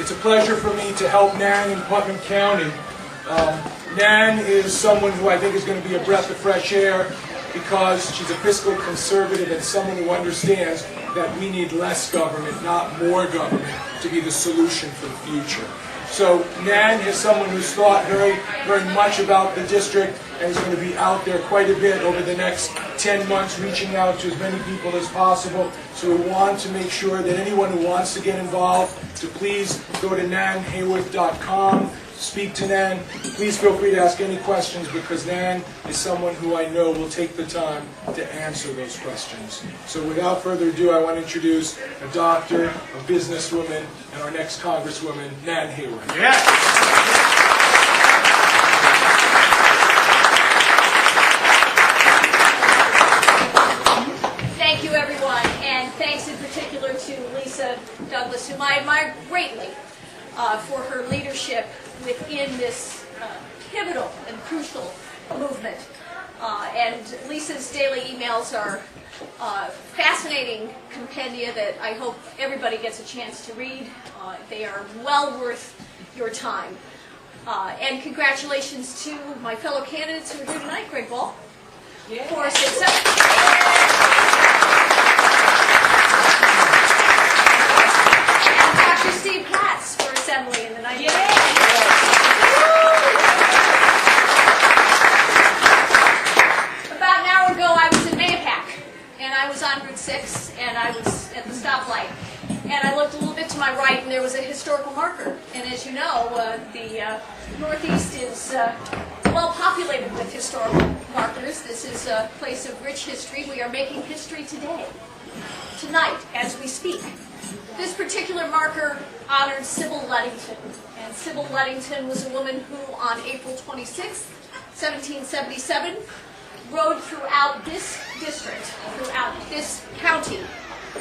It's a pleasure for me to help Nan in Putnam County. Nan is someone who I think is going to be a breath of fresh air because she's a fiscal conservative and someone who understands that we need less government, not more government, to be the solution for the future. So Nan is someone who's thought very much about the district and is going to be out there quite a bit over the next 10 months, reaching out to as many people as possible. So we want to make sure that anyone who wants to get involved, to please go to nanhayworth.com, speak to Nan. Please feel free to ask any questions because Nan is someone who I know will take the time to answer those questions. So without further ado, I want to introduce a doctor, a businesswoman, and our next Congresswoman, Nan Hayworth. Yes. Thank you, everyone, and thanks in particular to Lisa Douglas, whom I admire greatly for her leadership within this pivotal and crucial movement. And Lisa's daily emails are fascinating compendia that I hope everybody gets a chance to read. They are well worth your time. And congratulations to my fellow candidates who are here tonight. Greg Ball, for success. And Dr. Steve Platts for Assembly in the 1990s. About an hour ago, I was in Mayapack, and I was on Route 6, and I was at the stoplight. And I looked a little bit to my right, and there was a historical marker. And as you know, the Northeast is well populated with historical markers. This is a place of rich history. We are making history today, tonight, as we speak. This particular marker honored Sybil Ludington. And Sybil Ludington was a woman who, on April 26, 1777, rode throughout this district, throughout this county,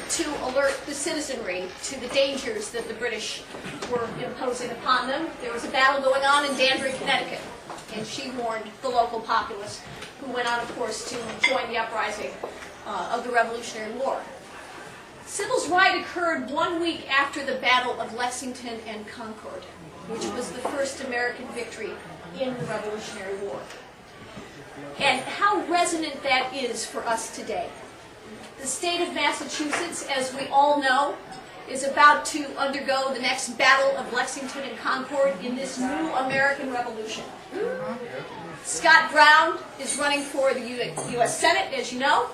to alert the citizenry to the dangers that the British were imposing upon them. There was a battle going on in Danbury, Connecticut, and she warned the local populace, who went on, of course, to join the uprising of the Revolutionary War. Sybil's ride occurred 1 week after the Battle of Lexington and Concord, which was the first American victory in the Revolutionary War. And how resonant that is for us today. The state of Massachusetts, as we all know, is about to undergo the next Battle of Lexington and Concord in this new American Revolution. Scott Brown is running for the U.S. Senate, as you know,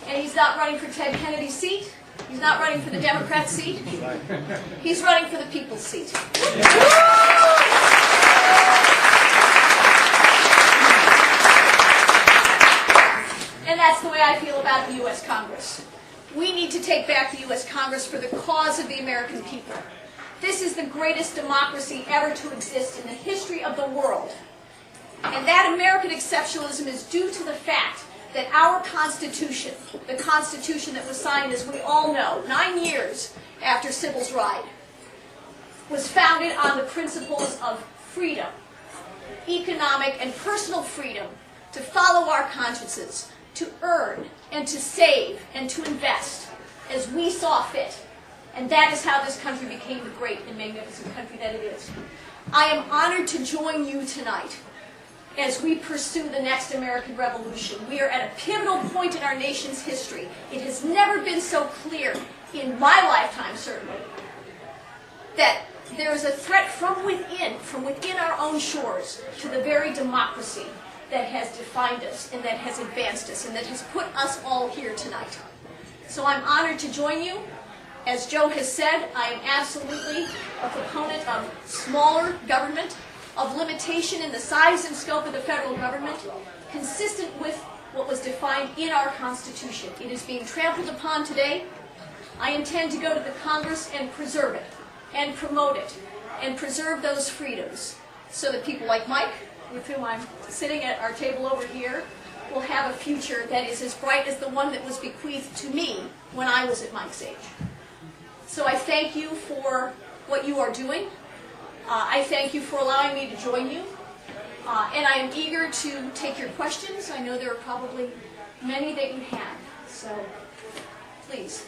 and he's not running for Ted Kennedy's seat. He's not running for the Democrat seat. He's running for the people's seat. And that's the way I feel about the U.S. Congress. We need to take back the U.S. Congress for the cause of the American people. This is the greatest democracy ever to exist in the history of the world. And that American exceptionalism is due to the fact that our Constitution, the Constitution that was signed, as we all know, 9 years after Sybil's ride, was founded on the principles of freedom, economic and personal freedom, to follow our consciences, to earn and to save and to invest as we saw fit. And that is how this country became the great and magnificent country that it is. I am honored to join you tonight as we pursue the next American Revolution. We are at a pivotal point in our nation's history. It has never been so clear, in my lifetime certainly, that there is a threat from within our own shores, to the very democracy that has defined us and that has advanced us and that has put us all here tonight. So I'm honored to join you. As Joe has said, I am absolutely a proponent of smaller government, of limitation in the size and scope of the federal government, consistent with what was defined in our Constitution. It is being trampled upon today. I intend to go to the Congress and preserve it, and promote it, and preserve those freedoms, so that people like Mike, with whom I'm sitting at our table over here, will have a future that is as bright as the one that was bequeathed to me when I was at Mike's age. So I thank you for what you are doing. I thank you for allowing me to join you. And I am eager to take your questions. I know there are probably many that you have. So please.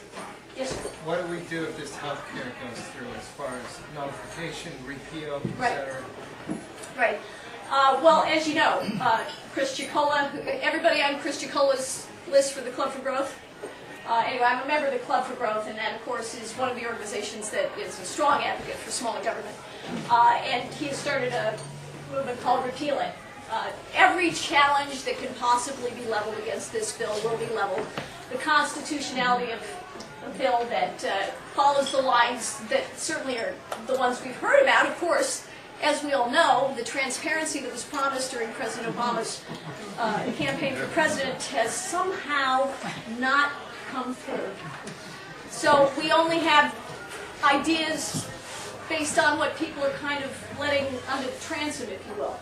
Yes, sir. What do we do if this health care goes through as far as notification, repeal, Right. etc.? Right. Well, as you know, Chris Chicola, everybody on Chris Chicola's list for the Club for Growth. Anyway, I'm a member of the Club for Growth, and that, of course, is one of the organizations that is a strong advocate for smaller government. And he has started a movement called Repeal It. Every challenge that can possibly be leveled against this bill will be leveled. The constitutionality of a bill that follows the lines that certainly are the ones we've heard about, of course, as we all know, the transparency that was promised during President Obama's campaign for president has somehow not come through. So we only have ideas based on what people are kind of letting under the transom, if you will.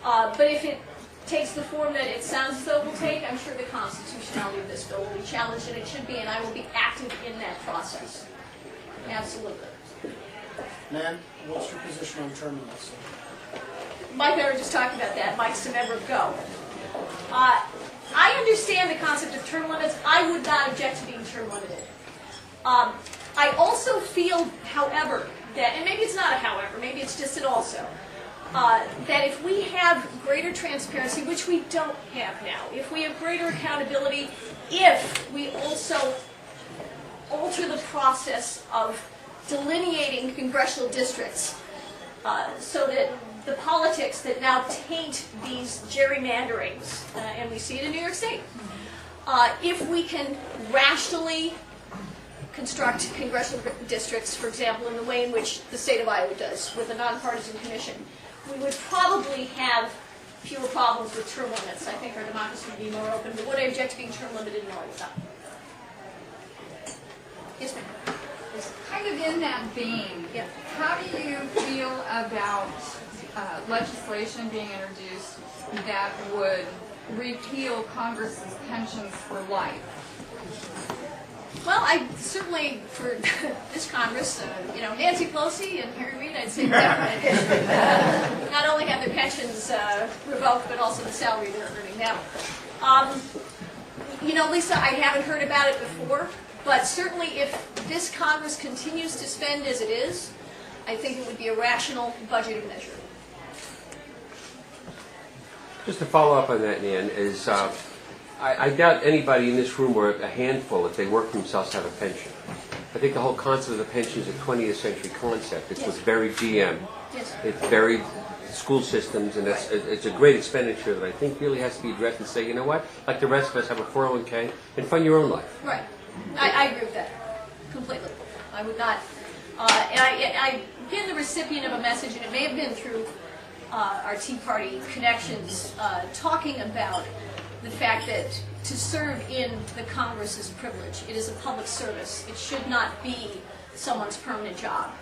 But if it takes the form that it sounds as though it will take, I'm sure the constitutionality of this bill will be challenged, and it should be, and I will be active in that process. Absolutely. Nan, what's your position on term limits? Mike and I were just talking about that. Mike's a member of GO. I understand the concept of term limits. I would not object to being term limited. I also feel, however, that, and maybe it's not a however, maybe it's just an also, that if we have greater transparency, which we don't have now, if we have greater accountability, if we also alter the process of delineating congressional districts so that the politics that now taint these gerrymanderings, and we see it in New York State, if we can rationally construct congressional districts, for example, in the way in which the state of Iowa does, with a nonpartisan commission, we would probably have fewer problems with term limits. I think our democracy would be more open. But would I object to being term limited? No, I would not. Yes, ma'am. Kind of in that vein, Yeah. how do you feel about legislation being introduced that would repeal Congress's pensions for life? Well, I certainly, for this Congress, Nancy Pelosi and Harry Reid, I'd say definitely not only have their pensions revoked, but also the salary they're earning now. Lisa, I haven't heard about it before, but certainly if this Congress continues to spend as it is, I think it would be a rational budgeting measure. Just to follow up on that, Nan, is I doubt anybody in this room, or a handful, if they work for themselves, have a pension. I think the whole concept of the pension is a 20th century concept. It's what's buried GM. Yes. It's buried school systems, and it's a great expenditure that I think really has to be addressed and say, you know what, like the rest of us, have a 401k and fund your own life. Right. I agree with that completely. I would not. And I've been the recipient of a message, and it may have been through our Tea Party connections, talking about the fact that to serve in the Congress is a privilege. It is a public service. It should not be someone's permanent job.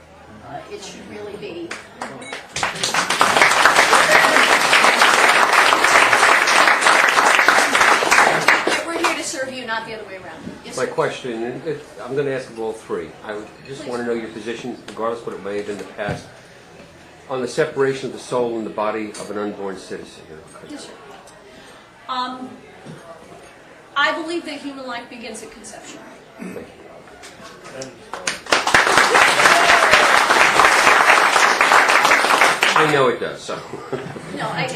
It should really be. We're here to serve you, not the other way around. Yes, My sir. question, I'm going to ask of all three. I would just want to know your position, regardless of what it may have been in the past, on the separation of the soul and the body of an unborn citizen. Yes, sir. I believe that human life begins at conception. I know it does, so. No, I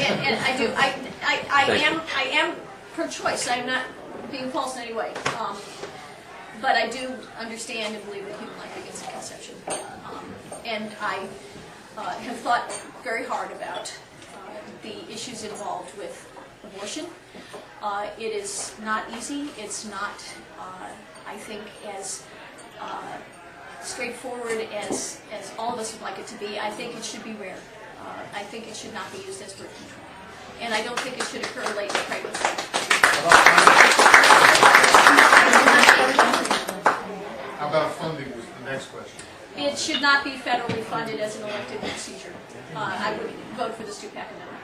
do. I am pro-choice. I'm not being false in any way. But I do understand and believe that human life begins at conception. And I have thought very hard about the issues involved with abortion. It is not easy. It's not, I think, as straightforward as all of us would like it to be. I think it should be rare. I think it should not be used as birth control. And I don't think it should occur late in pregnancy. How about funding was the next question. It should not be federally funded as an elective procedure. I would vote for the Stupak amendment.